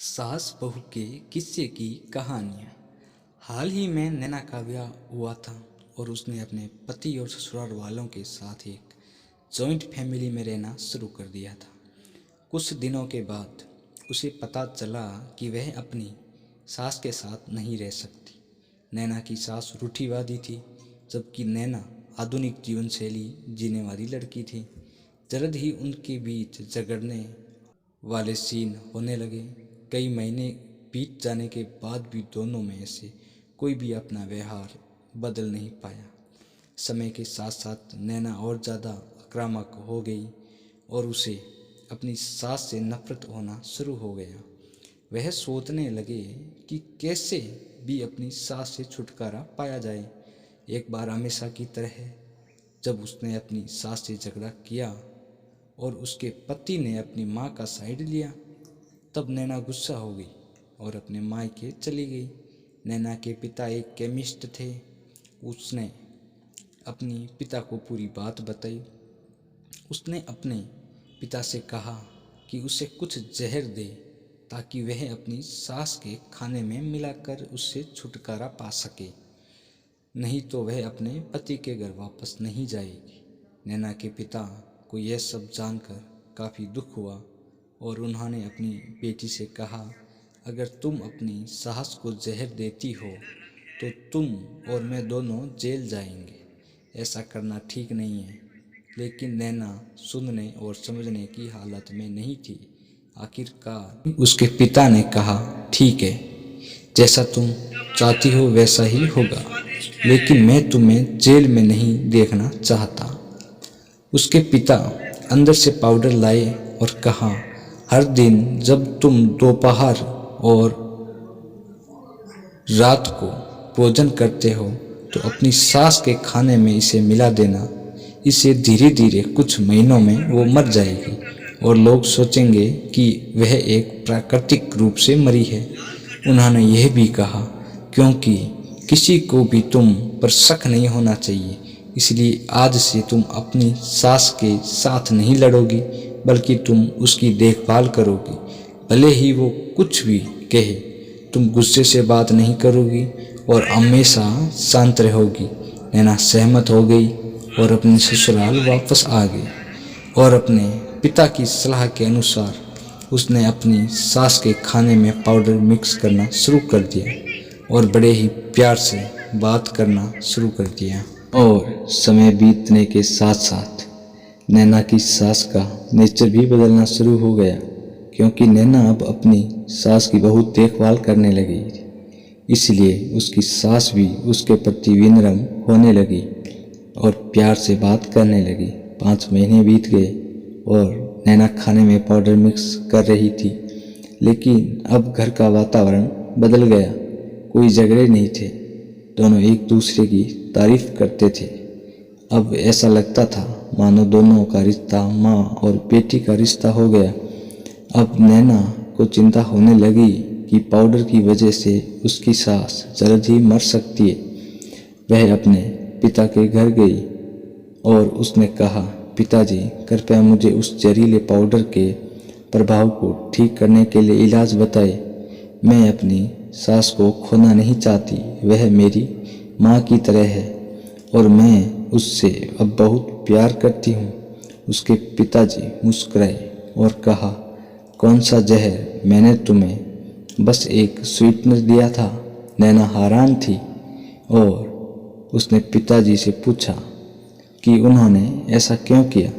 सास बहू के किस्से की कहानियाँ। हाल ही में नैना का ब्याह हुआ था और उसने अपने पति और ससुराल वालों के साथ एक जॉइंट फैमिली में रहना शुरू कर दिया था। कुछ दिनों के बाद उसे पता चला कि वह अपनी सास के साथ नहीं रह सकती। नैना की सास रूढ़िवादी थी, जबकि नैना आधुनिक जीवन शैली जीने वाली लड़की थी। जल्द ही उनके बीच झगड़ने वाले सीन होने लगे। कई महीने बीत जाने के बाद भी दोनों में से कोई भी अपना व्यवहार बदल नहीं पाया। समय के साथ साथ नैना और ज़्यादा आक्रामक हो गई और उसे अपनी सास से नफरत होना शुरू हो गया। वह सोचने लगे कि कैसे भी अपनी सास से छुटकारा पाया जाए। एक बार हमेशा की तरह जब उसने अपनी सास से झगड़ा किया और उसके पति ने अपनी माँ का साइड लिया, तब नैना गुस्सा हो गई और अपने मायके चली गई। नैना के पिता एक केमिस्ट थे। उसने अपनी पिता को पूरी बात बताई। उसने अपने पिता से कहा कि उसे कुछ जहर दे ताकि वह अपनी सास के खाने में मिलाकर उससे छुटकारा पा सके, नहीं तो वह अपने पति के घर वापस नहीं जाएगी। नैना के पिता को यह सब जानकर काफ़ी दुख हुआ और उन्होंने अपनी बेटी से कहा, अगर तुम अपनी सास को जहर देती हो तो तुम और मैं दोनों जेल जाएंगे। ऐसा करना ठीक नहीं है। लेकिन नैना सुनने और समझने की हालत में नहीं थी। आखिरकार उसके पिता ने कहा, ठीक है, जैसा तुम चाहती हो वैसा ही होगा, लेकिन मैं तुम्हें जेल में नहीं देखना चाहता। उसके पिता अंदर से पाउडर लाए और कहा, हर दिन जब तुम दोपहर और रात को भोजन करते हो तो अपनी सास के खाने में इसे मिला देना। इससे धीरे धीरे कुछ महीनों में वो मर जाएगी और लोग सोचेंगे कि वह एक प्राकृतिक रूप से मरी है। उन्होंने यह भी कहा, क्योंकि किसी को भी तुम पर शक नहीं होना चाहिए, इसलिए आज से तुम अपनी सास के साथ नहीं लड़ोगी, बल्कि तुम उसकी देखभाल करोगी। भले ही वो कुछ भी कहे, तुम गुस्से से बात नहीं करोगी और हमेशा शांत रहोगी। नैना सहमत हो गई और अपने ससुराल वापस आ गई और अपने पिता की सलाह के अनुसार उसने अपनी सास के खाने में पाउडर मिक्स करना शुरू कर दिया और बड़े ही प्यार से बात करना शुरू कर दिया। और समय बीतने के साथ साथ नैना की सास का नेचर भी बदलना शुरू हो गया, क्योंकि नैना अब अपनी सास की बहुत देखभाल करने लगी। इसलिए उसकी सास भी उसके प्रति विनम्र होने लगी और प्यार से बात करने लगी। 5 महीने बीत गए और नैना खाने में पाउडर मिक्स कर रही थी, लेकिन अब घर का वातावरण बदल गया। कोई झगड़े नहीं थे, दोनों एक दूसरे की तारीफ करते थे। अब ऐसा लगता था मानो दोनों का रिश्ता माँ और बेटी का रिश्ता हो गया। अब नैना को चिंता होने लगी कि पाउडर की वजह से उसकी सास जल्द ही मर सकती है। वह अपने पिता के घर गई और उसने कहा, पिताजी, कृपया मुझे उस जहरीले पाउडर के प्रभाव को ठीक करने के लिए इलाज बताए। मैं अपनी सास को खोना नहीं चाहती। वह मेरी माँ की तरह है और मैं उससे अब बहुत प्यार करती हूँ। उसके पिताजी मुस्कुराए और कहा, कौन सा जहर? मैंने तुम्हें बस एक स्वीटनर दिया था। नैना हैरान थी और उसने पिताजी से पूछा कि उन्होंने ऐसा क्यों किया।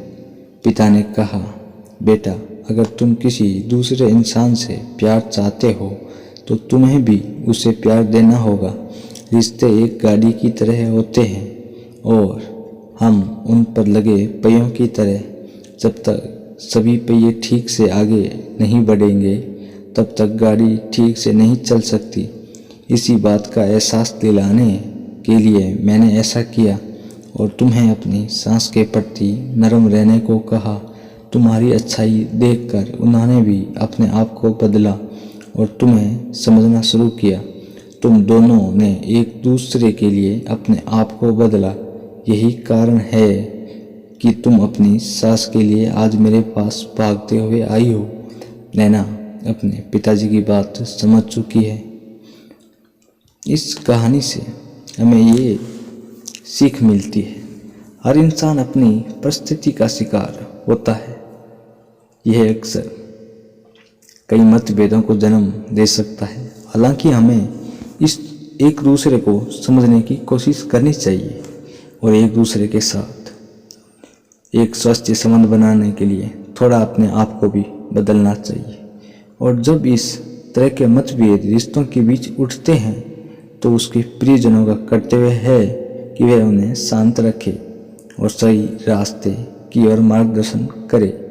पिता ने कहा, बेटा, अगर तुम किसी दूसरे इंसान से प्यार चाहते हो तो तुम्हें भी उसे प्यार देना होगा। रिश्ते एक गाड़ी की तरह होते हैं और हम उन पर लगे पहियों की तरह। जब तक सभी पहिए ठीक से आगे नहीं बढ़ेंगे तब तक गाड़ी ठीक से नहीं चल सकती। इसी बात का एहसास दिलाने के लिए मैंने ऐसा किया और तुम्हें अपनी सास के प्रति नरम रहने को कहा। तुम्हारी अच्छाई देखकर उन्होंने भी अपने आप को बदला और तुम्हें समझना शुरू किया। तुम दोनों ने एक दूसरे के लिए अपने आप को बदला। यही कारण है कि तुम अपनी सास के लिए आज मेरे पास भागते हुए आई हो। नैना अपने पिताजी की बात समझ चुकी है। इस कहानी से हमें ये सीख मिलती है, हर इंसान अपनी परिस्थिति का शिकार होता है। यह अक्सर कई मतभेदों को जन्म दे सकता है। हालांकि हमें इस एक दूसरे को समझने की कोशिश करनी चाहिए और एक दूसरे के साथ एक स्वस्थ संबंध बनाने के लिए थोड़ा अपने आप को भी बदलना चाहिए। और जब इस तरह के मतभेद रिश्तों के बीच उठते हैं तो उसके प्रियजनों का कर्तव्य है कि वह उन्हें शांत रखे और सही रास्ते की ओर मार्गदर्शन करे।